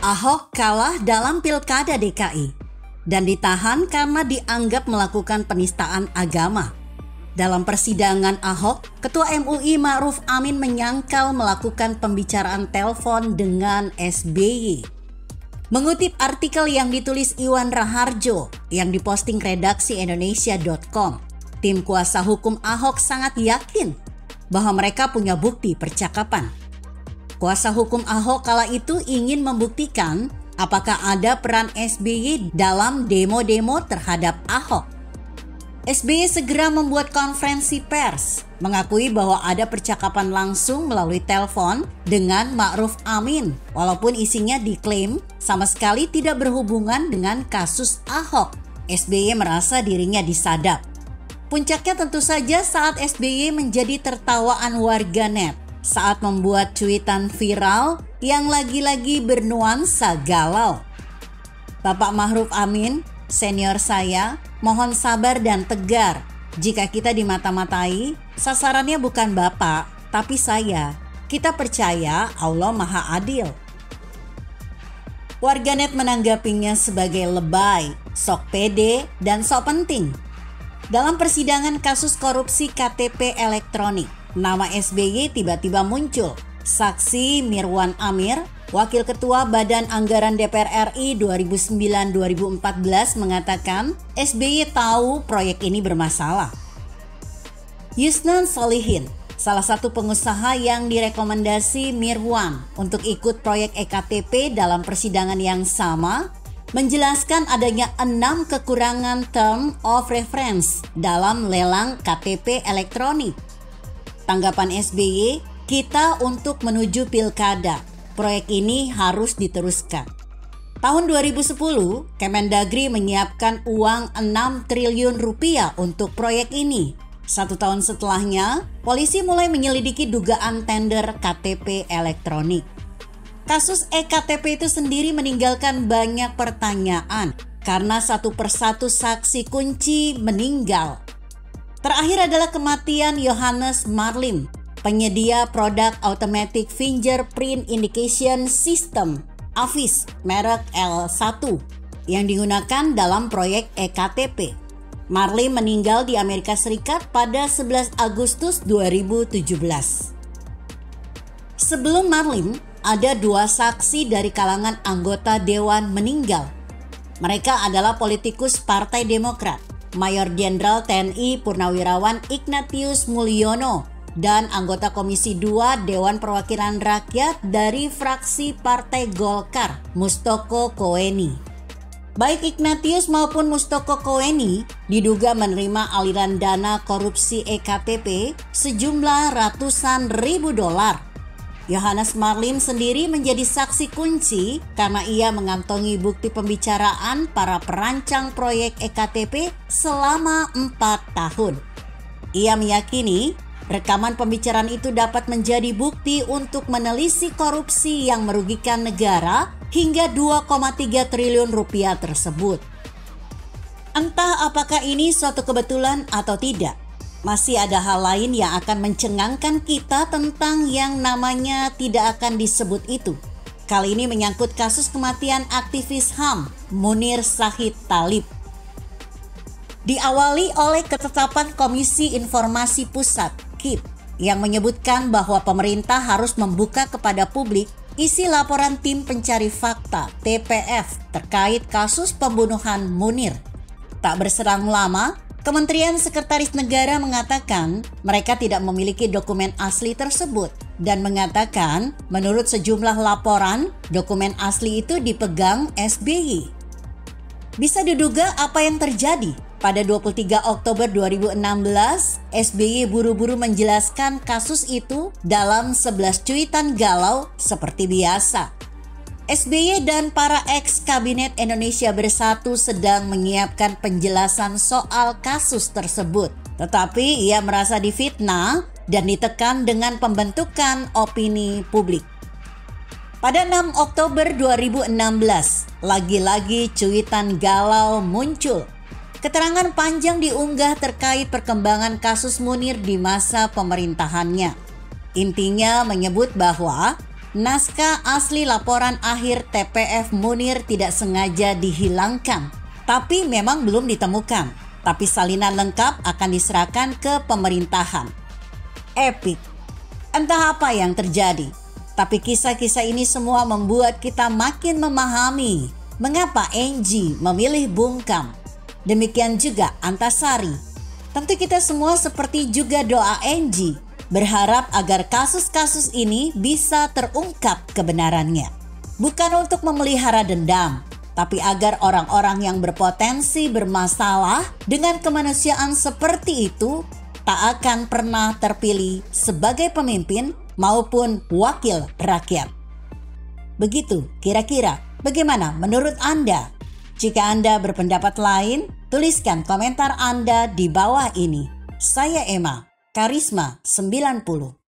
Ahok kalah dalam Pilkada DKI dan ditahan karena dianggap melakukan penistaan agama. Dalam persidangan Ahok, Ketua MUI Ma'ruf Amin menyangkal melakukan pembicaraan telepon dengan SBY. Mengutip artikel yang ditulis Iwan Raharjo yang diposting redaksi Indonesia.com, tim kuasa hukum Ahok sangat yakin bahwa mereka punya bukti percakapan. Kuasa hukum Ahok kala itu ingin membuktikan apakah ada peran SBY dalam demo-demo terhadap Ahok. SBY segera membuat konferensi pers, mengakui bahwa ada percakapan langsung melalui telepon dengan Ma'ruf Amin, walaupun isinya diklaim sama sekali tidak berhubungan dengan kasus Ahok. SBY merasa dirinya disadap. Puncaknya tentu saja saat SBY menjadi tertawaan warganet saat membuat cuitan viral yang lagi-lagi bernuansa galau. Bapak Ma'ruf Amin, senior saya, mohon sabar dan tegar. Jika kita dimata-matai, sasarannya bukan Bapak, tapi saya. Kita percaya Allah Maha Adil. Warganet menanggapinya sebagai lebay, sok pede, dan sok penting. Dalam persidangan kasus korupsi KTP elektronik, nama SBY tiba-tiba muncul. Saksi Mirwan Amir, Wakil Ketua Badan Anggaran DPR RI 2009-2014 mengatakan SBY tahu proyek ini bermasalah. Yusnan Solihin, salah satu pengusaha yang direkomendasi Mirwan untuk ikut proyek EKTP dalam persidangan yang sama, menjelaskan adanya 6 kekurangan term of reference dalam lelang KTP elektronik. Tanggapan SBY, kita untuk menuju pilkada. Proyek ini harus diteruskan. Tahun 2010, Kemendagri menyiapkan uang 6 triliun rupiah untuk proyek ini. 1 tahun setelahnya, polisi mulai menyelidiki dugaan tender KTP elektronik. Kasus EKTP itu sendiri meninggalkan banyak pertanyaan karena satu persatu saksi kunci meninggal. Terakhir adalah kematian Johannes Marlim, penyedia produk Automatic Fingerprint Indication System (AFIS) merek L1 yang digunakan dalam proyek EKTP. Marlim meninggal di Amerika Serikat pada 11 Agustus 2017. Sebelum Marlim, ada 2 saksi dari kalangan anggota dewan meninggal. Mereka adalah politikus Partai Demokrat, Mayor Jenderal TNI Purnawirawan Ignatius Mulyono, dan anggota Komisi 2 Dewan Perwakilan Rakyat dari fraksi Partai Golkar, Mustoko Koeni. Baik Ignatius maupun Mustoko Koeni diduga menerima aliran dana korupsi EKTP sejumlah ratusan ribu dolar. Johannes Marlim sendiri menjadi saksi kunci karena ia mengantongi bukti pembicaraan para perancang proyek EKTP selama 4 tahun. Ia meyakini rekaman pembicaraan itu dapat menjadi bukti untuk menelisik korupsi yang merugikan negara hingga 2,3 triliun rupiah tersebut. Entah apakah ini suatu kebetulan atau tidak, masih ada hal lain yang akan mencengangkan kita tentang yang namanya tidak akan disebut itu. Kali ini menyangkut kasus kematian aktivis HAM Munir Syahid Thalib. Diawali oleh ketetapan Komisi Informasi Pusat (KIP) yang menyebutkan bahwa pemerintah harus membuka kepada publik isi laporan tim pencari fakta TPF terkait kasus pembunuhan Munir. Tak berselang lama, Kementerian Sekretaris Negara mengatakan mereka tidak memiliki dokumen asli tersebut dan mengatakan menurut sejumlah laporan, dokumen asli itu dipegang SBY. Bisa diduga apa yang terjadi. Pada 23 Oktober 2016, SBY buru-buru menjelaskan kasus itu dalam 11 cuitan galau seperti biasa. SBY dan para ex-kabinet Indonesia Bersatu sedang menyiapkan penjelasan soal kasus tersebut. Tetapi ia merasa difitnah dan ditekan dengan pembentukan opini publik. Pada 6 Oktober 2016, lagi-lagi cuitan galau muncul. Keterangan panjang diunggah terkait perkembangan kasus Munir di masa pemerintahannya. Intinya menyebut bahwa naskah asli laporan akhir TPF Munir tidak sengaja dihilangkan, tapi memang belum ditemukan. Tapi salinan lengkap akan diserahkan ke pemerintahan. Epic. Entah apa yang terjadi, tapi kisah-kisah ini semua membuat kita makin memahami mengapa Angie memilih bungkam. Demikian juga Antasari. Tentu kita semua seperti juga doa Angie, berharap agar kasus-kasus ini bisa terungkap kebenarannya. Bukan untuk memelihara dendam, tapi agar orang-orang yang berpotensi bermasalah dengan kemanusiaan seperti itu tak akan pernah terpilih sebagai pemimpin maupun wakil rakyat. Begitu kira-kira, bagaimana menurut Anda? Jika Anda berpendapat lain, tuliskan komentar Anda di bawah ini. Saya Emma, Karisma 90.